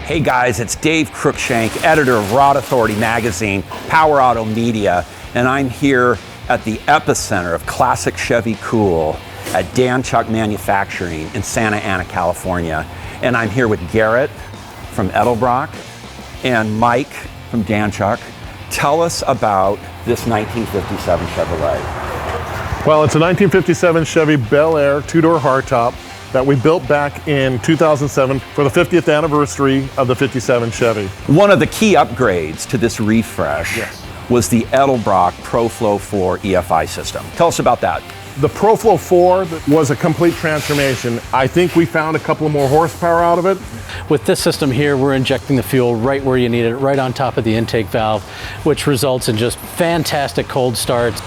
Hey guys, it's Dave Cruikshank, editor of Rod Authority Magazine, Power Auto Media, and I'm here at the epicenter of classic Chevy cool at Danchuk Manufacturing in Santa Ana, California. And I'm here with Garrett from Edelbrock and Mike from Danchuk. Tell us about this 1957 Chevrolet. Well, it's a 1957 Chevy Bel Air two-door hardtop that we built back in 2007 for the 50th anniversary of the 57 Chevy. One of the key upgrades to this refresh was the Edelbrock Pro-Flo 4 EFI system. Tell us about that. The Pro-Flo 4 was a complete transformation. I think we found a couple of more horsepower out of it. With this system here, we're injecting the fuel right where you need it, right on top of the intake valve, which results in just fantastic cold starts.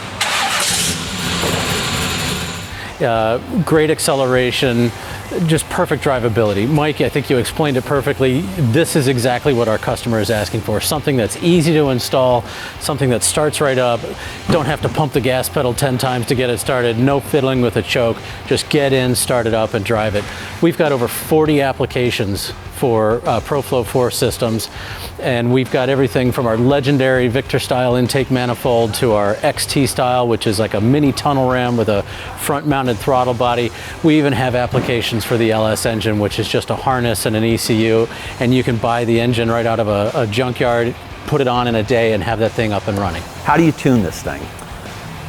Great acceleration, just perfect drivability. Mike, I think you explained it perfectly. This is exactly what our customer is asking for. Something that's easy to install, something that starts right up. Don't have to pump the gas pedal 10 times to get it started. No fiddling with a choke. Just get in, start it up, and drive it. We've got over 40 applications for Pro-Flo 4 systems, and we've got everything from our legendary Victor style intake manifold to our XT style, which is like a mini tunnel ram with a front mounted throttle body. We even have applications for the LS engine, which is just a harness and an ECU, and you can buy the engine right out of a junkyard, put it on in a day, and have that thing up and running. How do you tune this thing?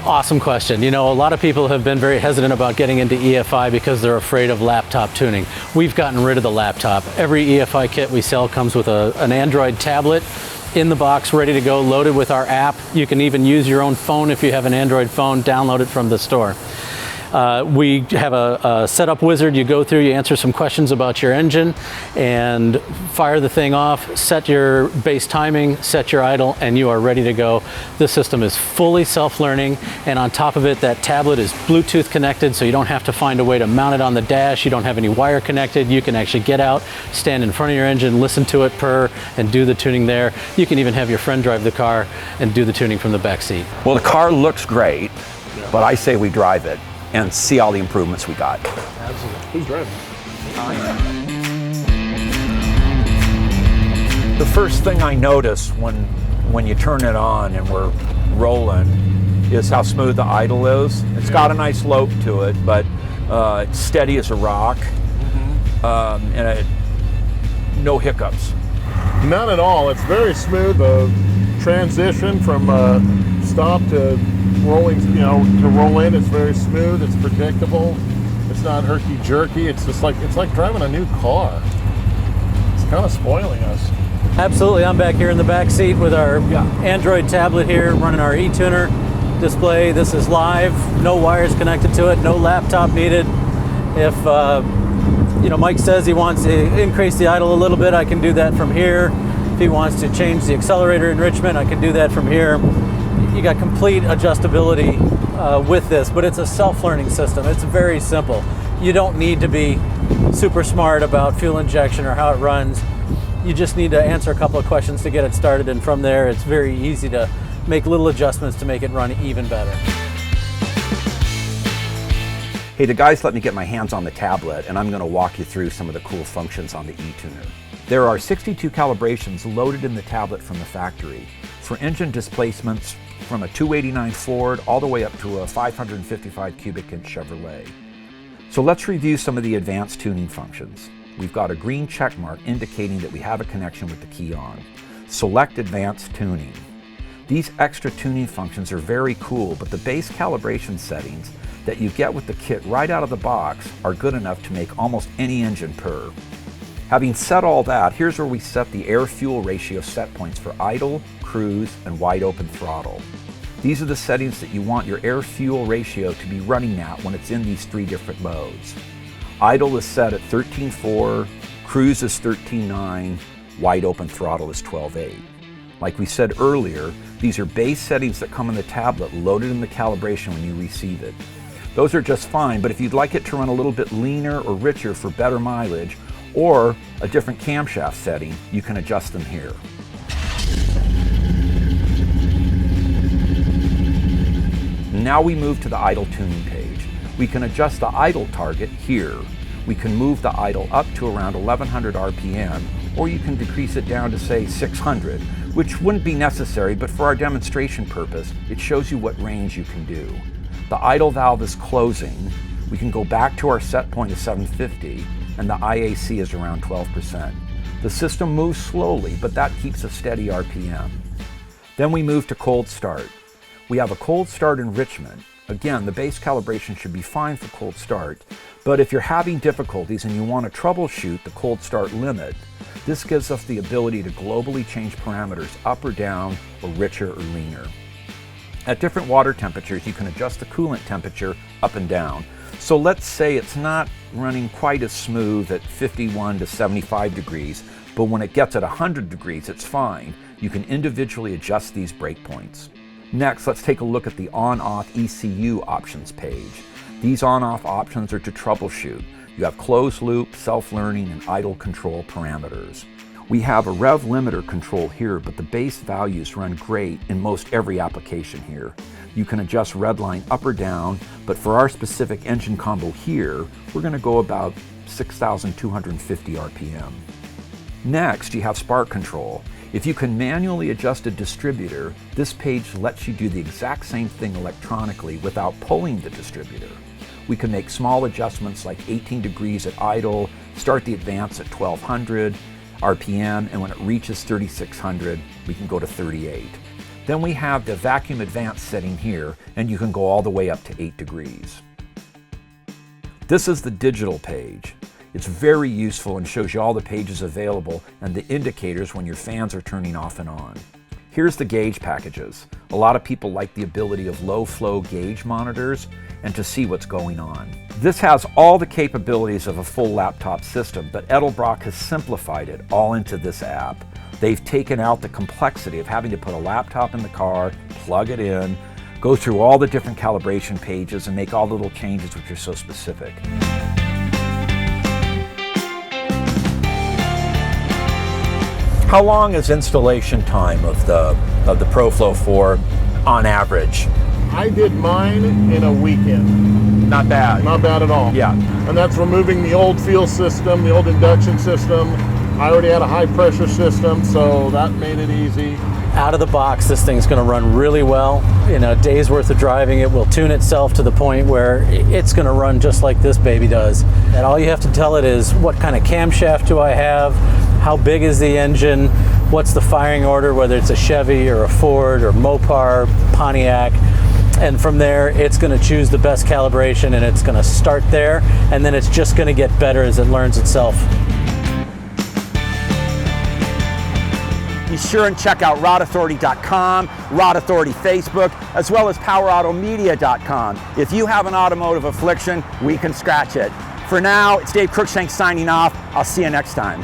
Awesome question. You know, a lot of people have been very hesitant about getting into EFI because they're afraid of laptop tuning. We've gotten rid of the laptop. Every EFI kit we sell comes with an Android tablet in the box, ready to go, loaded with our app. You can even use your own phone if you have an Android phone, download it from the store. We have a setup wizard. You go through, you answer some questions about your engine, and fire the thing off, set your base timing, set your idle, and you are ready to go. This system is fully self-learning, and on top of it, that tablet is Bluetooth connected, so you don't have to find a way to mount it on the dash. You don't have any wire connected. You can actually get out, stand in front of your engine, listen to it purr, and do the tuning there. You can even have your friend drive the car and do the tuning from the back seat. Well, the car looks great, but I say we drive it and see all the improvements we got. Absolutely. Who's driving? The first thing I notice when you turn it on and we're rolling is how smooth the idle is. It's got a nice lope to it, but it's steady as a rock, and no hiccups. None at all. It's very smooth. The transition from stop to rolling, to roll in, it's very smooth. It's predictable. It's not herky jerky. It's like driving a new car. It's kind of spoiling us. Absolutely. I'm back here in the back seat with our Android tablet here, running our e-tuner display. This is live. No wires connected to it. No laptop needed. If Mike says he wants to increase the idle a little bit, I can do that from here. If he wants to change the accelerator enrichment, I can do that from here. You got complete adjustability with this, but it's a self-learning system. It's very simple. You don't need to be super smart about fuel injection or how it runs. You just need to answer a couple of questions to get it started, and from there it's very easy to make little adjustments to make it run even better. Hey, the guys let me get my hands on the tablet, and I'm going to walk you through some of the cool functions on the e-tuner. There are 62 calibrations loaded in the tablet from the factory for engine displacements from a 289 Ford all the way up to a 555 cubic inch Chevrolet. So let's review some of the advanced tuning functions. We've got a green check mark indicating that we have a connection with the key on. Select advanced tuning. These extra tuning functions are very cool, but the base calibration settings that you get with the kit right out of the box are good enough to make almost any engine purr. Having said all that, here's where we set the air-fuel ratio set points for idle, cruise, and wide open throttle. These are the settings that you want your air-fuel ratio to be running at when it's in these three different modes. Idle is set at 13.4, cruise is 13.9, wide open throttle is 12.8. Like we said earlier, these are base settings that come in the tablet loaded in the calibration when you receive it. Those are just fine, but if you'd like it to run a little bit leaner or richer for better mileage, or a different camshaft setting, you can adjust them here. Now we move to the idle tuning page. We can adjust the idle target here. We can move the idle up to around 1100 RPM or you can decrease it down to say 600, which wouldn't be necessary, but for our demonstration purpose, it shows you what range you can do. The idle valve is closing. We can go back to our set point of 750, and the IAC is around 12%. The system moves slowly, but that keeps a steady RPM. Then we move to cold start. We have a cold start enrichment. Again, the base calibration should be fine for cold start, but if you're having difficulties and you want to troubleshoot the cold start limit, this gives us the ability to globally change parameters up or down, or richer or leaner. At different water temperatures, you can adjust the coolant temperature up and down. So let's say it's not running quite as smooth at 51 to 75 degrees, but when it gets at 100 degrees, it's fine. You can individually adjust these breakpoints. Next, let's take a look at the on-off ECU options page. These on-off options are to troubleshoot. You have closed loop, self-learning, and idle control parameters. We have a rev limiter control here, but the base values run great in most every application here. You can adjust redline up or down, but for our specific engine combo here, we're going to go about 6,250 RPM. Next, you have spark control. If you can manually adjust a distributor, this page lets you do the exact same thing electronically without pulling the distributor. We can make small adjustments like 18 degrees at idle, start the advance at 1200 RPM, and when it reaches 3600, we can go to 38. Then we have the vacuum advance setting here, and you can go all the way up to 8 degrees. This is the digital page. It's very useful and shows you all the pages available and the indicators when your fans are turning off and on. Here's the gauge packages. A lot of people like the ability of low flow gauge monitors and to see what's going on. This has all the capabilities of a full laptop system, but Edelbrock has simplified it all into this app. They've taken out the complexity of having to put a laptop in the car, plug it in, go through all the different calibration pages and make all the little changes which are so specific. How long is installation time of the Pro-Flo for on average? I did mine in a weekend. Not bad. Not bad at all. Yeah. And that's removing the old fuel system, the old induction system. I already had a high pressure system, so that made it easy. Out of the box, this thing's going to run really well. In a day's worth of driving, it will tune itself to the point where it's going to run just like this baby does. And all you have to tell it is, what kind of camshaft do I have? How big is the engine? What's the firing order, whether it's a Chevy or a Ford or Mopar, Pontiac. And from there, it's going to choose the best calibration and it's going to start there. And then it's just going to get better as it learns itself. Be sure and check out rodauthority.com, Rod Authority Facebook, as well as powerautomedia.com. If you have an automotive affliction, we can scratch it. For now, it's Dave Cruikshank signing off. I'll see you next time.